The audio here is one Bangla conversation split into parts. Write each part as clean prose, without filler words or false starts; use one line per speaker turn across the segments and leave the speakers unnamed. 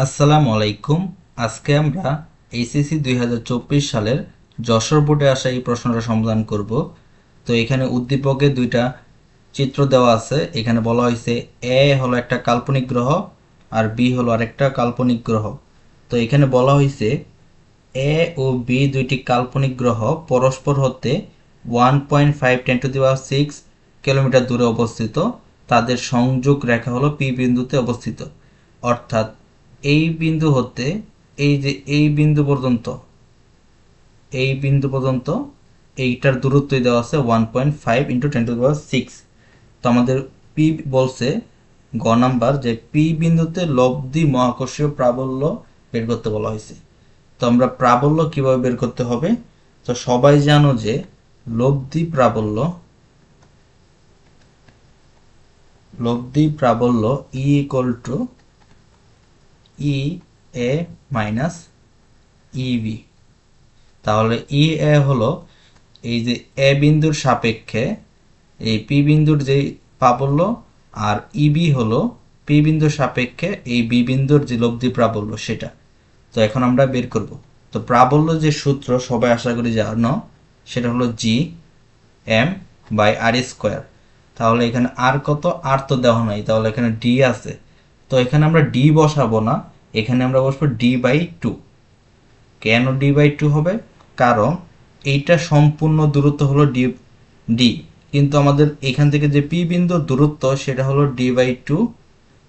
আসসালামু আলাইকুম। আজকে আমরা এইচএসসি 2024 সালের যশোর বোর্ডে আসা এই প্রশ্নটা সমাধান করব। তো এখানে উদ্দীপকে দুইটা চিত্র দেওয়া আছে। এখানে বলা হয়েছে এ হলো একটা কাল্পনিক গ্রহ আর বি হলো আরেকটা কাল্পনিক গ্রহ। তো এখানে বলা হয়েছে এ ও বি দুইটি কাল্পনিক গ্রহ পরস্পর হতে 1.5 × 10⁶ কিলোমিটার দূরে অবস্থিত। তাদের সংযোগ রেখা হলো পি বিন্দুতে অবস্থিত। অর্থাৎ এই বিন্দু হতে এই বিন্দু পর্যন্ত এইটার দূরত্বই দেওয়া আছে 1.5 × 10⁶। তো আমাদের পি বলছে গ নাম্বার যে পি বিন্দুতে লব্ধি মহাকর্ষীয় প্রাবল্য বের করতে বলা হয়েছে। তো আমরা প্রাবল্য কিভাবে বের করতে হবে? তো সবাই জানো যে লব্ধি প্রাবল্য E equal to E A minus EB. তাহলে ই এ হলো এই যে এ বিন্দুর সাপেক্ষে এই পি বিন্দুর যে প্রাবল্য, আর ইবি হলো পি বিন্দুর সাপেক্ষে এই বি বিন্দুর যে লব্ধি প্রাবল্য সেটা। তো এখন আমরা বের করব। তো প্রাবল্য যে সূত্র সবাই আশা করি জানো, সেটা হলো G M by r square. তাহলে এখানে আর কত? আর তো দেওয়া নাই, তাহলে এখানে ডি আছে। তো এখানে আমরা ডি বসাবো না, এখানে আমরা বসবো d/2। কেন d/2 হবে? কারণ এইটা সম্পূর্ণ দূরত্ব হলো ডি, কিন্তু আমাদের এখান থেকে যে পি বিন্দুর দূরত্ব সেটা হলো d/2,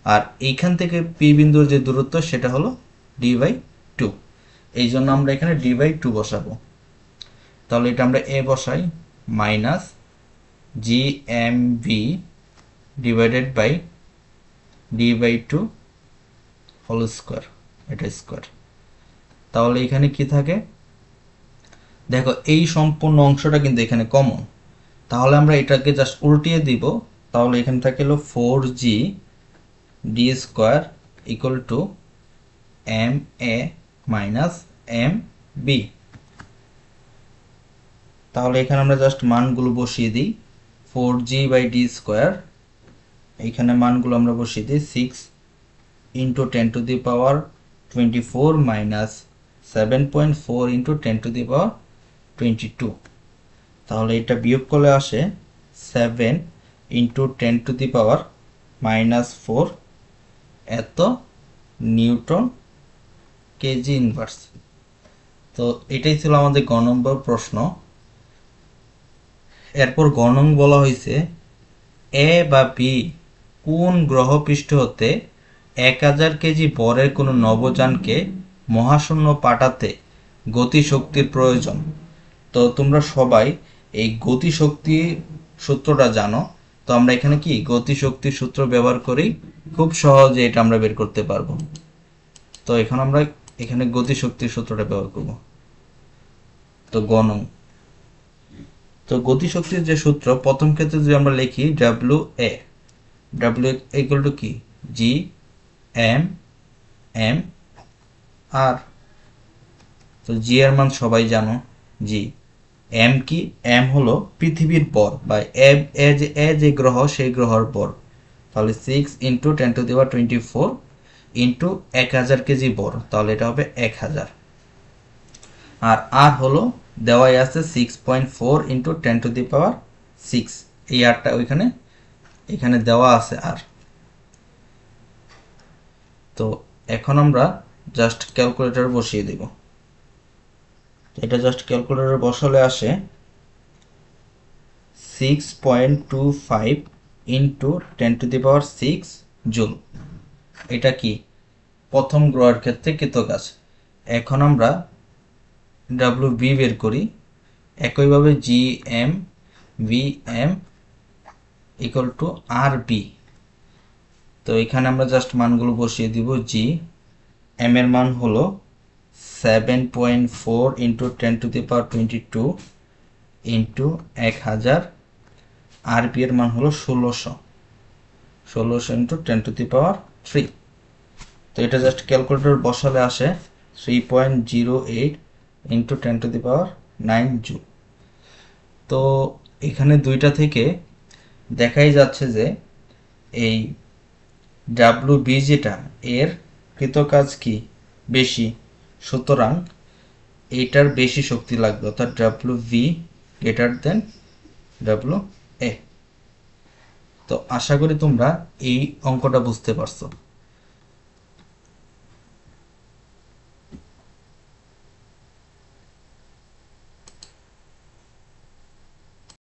আর এইখান থেকে পি বিন্দুর যে দূরত্ব সেটা হলো d/2। এই জন্য আমরা এখানে d/2 বসাবো। তাহলে এটা আমরা এ বসাই minus G M V divided by d/2 whole square, এটা স্কোয়ার। তাহলে এখানে কি থাকে? দেখো এই সম্পূর্ণ অংশটা কিন্তু এখানে কমন, তাহলে আমরা এটাকে জাস্ট উল্টিয়ে দিব। তাহলে এখানে থাকে হলো 4g D square equal to M A minus M B. তাহলে এখানে আমরা জাস্ট মানগুলো বসিয়ে দিই। 4g/d², এইখানে মানগুলো আমরা বসিয়ে দিই 6 × 10⁻24 মাইনাস 7.4 × 10⁻22। তাহলে এটা বিয়োগ করলে আসে 7 × 10⁻⁻4 এত নিউটন কেজি ইনভার্স। তো এটাই ছিল আমাদের গ নম্বর প্রশ্ন। এরপর গ নং বলা হয়েছে এ বা বি কোন গ্রহপৃষ্ঠ হতে 1000 কেজি বরের কোনো নভোযানকে মহাশূন্য পাঠাতে গতিশক্তির প্রয়োজন। তো তোমরা সবাই এই গতিশক্তি সূত্রটা জানো। তো আমরা এখানে কি গতিশক্তির সূত্র ব্যবহার করি, খুব সহজে এটা আমরা বের করতে পারবো। তো এখন আমরা এখানে গতিশক্তির সূত্রটা ব্যবহার করব। তো গ নং, তো গতিশক্তির যে সূত্র প্রথম ক্ষেত্রে যদি আমরা লিখি ডাব্লিউ ইকুয়াল টু কি জি এম এম আর। তো জি এর মান সবাই জানো জি। এম কি? এম হলো পৃথিবীর ভর বা এ যে গ্রহ সেই গ্রহের ভর। তাহলে 6 × 10⁻24 ইন্টু 1000 কেজি ভর, তাহলে এটা হবে 1000। আর আর হলো দেওয়াই আছে 6.4 × 10⁶। এই আরটা এখানে দেওয়া আছে আর। তো এখন আমরা জাস্ট ক্যালকুলেটর বসিয়ে দিব। এটা জাস্ট ক্যালকুলেটর বসালে আসে 6.25 × 10⁶ জুল। এটা কি প্রথম গ্রহের ক্ষেত্রে কৃতকাজ। এখন আমরা WB বের করি। একইভাবে GM VM equal to RB। তো এখানে আমরা জাস্ট মানগুলো বসিয়ে দিব। জি এম এর মান হলো 7.4 × 10⁻22 ইন্টু 1000। RB এর মান হলো 1600 × 10⁻3। তো এটা জাস্ট ক্যালকুলেটর বসালে আসে 3.08 × 10⁻9 জুল। তো এখানে দুইটা থেকে দেখাই যাচ্ছে যে এই WB যেটা এর কৃত কাজ কি বেশি, সুতরাং এইটার বেশি শক্তি লাগবে, অর্থাৎ W V greater than W A. তো আশা করি তোমরা এই অঙ্কটা বুঝতে পারছো।